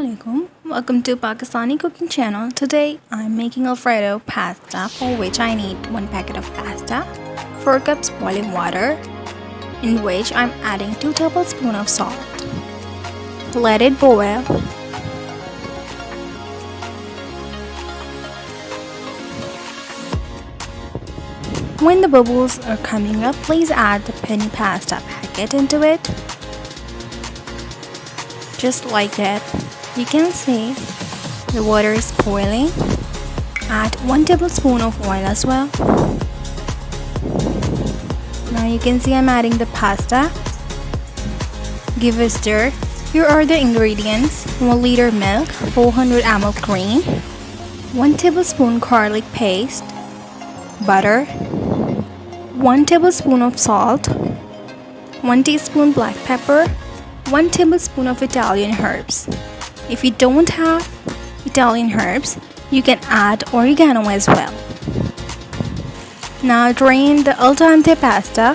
Assalamualaikum. Welcome to Pakistani cooking channel. Today I'm making Alfredo pasta, for which I need 1 packet of pasta, 4 cups boiling water, in which I'm adding 2 tablespoons of salt. Let it boil. When the bubbles are coming up, please add the penny pasta packet into it. Just like that. You can see the water is boiling. Add 1 tablespoon of oil as well. Now you can see I'm adding the pasta. Give a stir. Here are the ingredients: 1 liter milk, 400 ml cream, 1 tablespoon garlic paste, butter, 1 tablespoon of salt, 1 teaspoon black pepper, 1 tablespoon of Italian herbs. If you don't have Italian herbs, you can add oregano as well. Now drain the al dente pasta,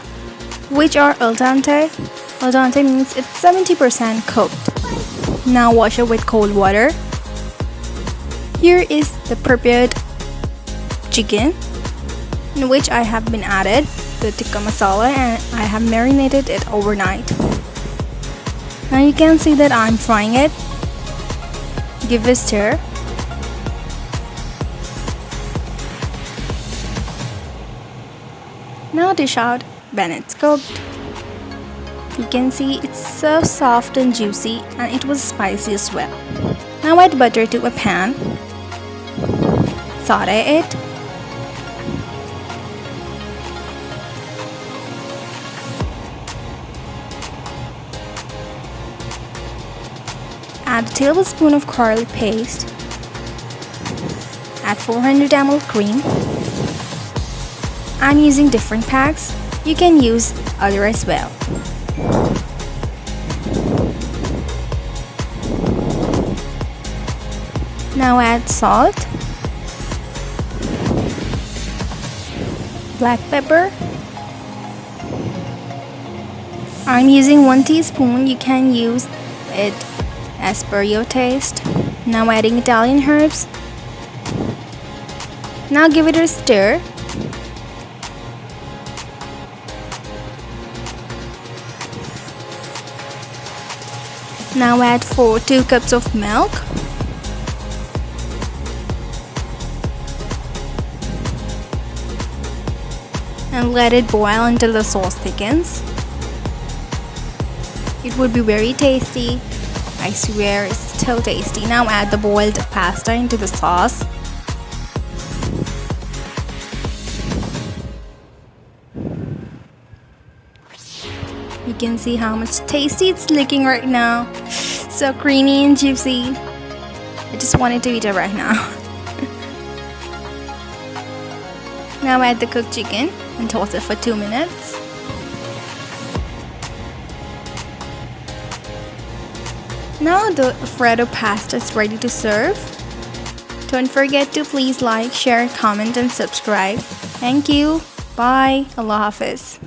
which are al dente. Al dente means it's 70% cooked. Now wash it with cold water. Here is the prepared chicken, in which I have been added the tikka masala and I have marinated it overnight. Now you can see that I'm frying it. Give a stir. Now dish out when it's cooked. You can see it's so soft and juicy, and it was spicy as well. Now add butter to a pan. Saute it. Add a tablespoon of garlic paste. Add 400 ml cream. I'm using different packs. You can use other as well. Now add salt, black pepper. I'm using 1 teaspoon. You can use it as per your taste. Now adding Italian herbs. Now give it a stir. Now add 2 cups of milk. And let it boil until the sauce thickens. It would be very tasty. I swear, it's so tasty. Now add the boiled pasta into the sauce. You can see how much tasty it's looking right now. So creamy and juicy. I just wanted to eat it right now. Now add the cooked chicken and toss it for 2 minutes. Now the Alfredo pasta is ready to serve. Don't forget to please like, share, comment and subscribe. Thank you. Bye. Allah Hafiz.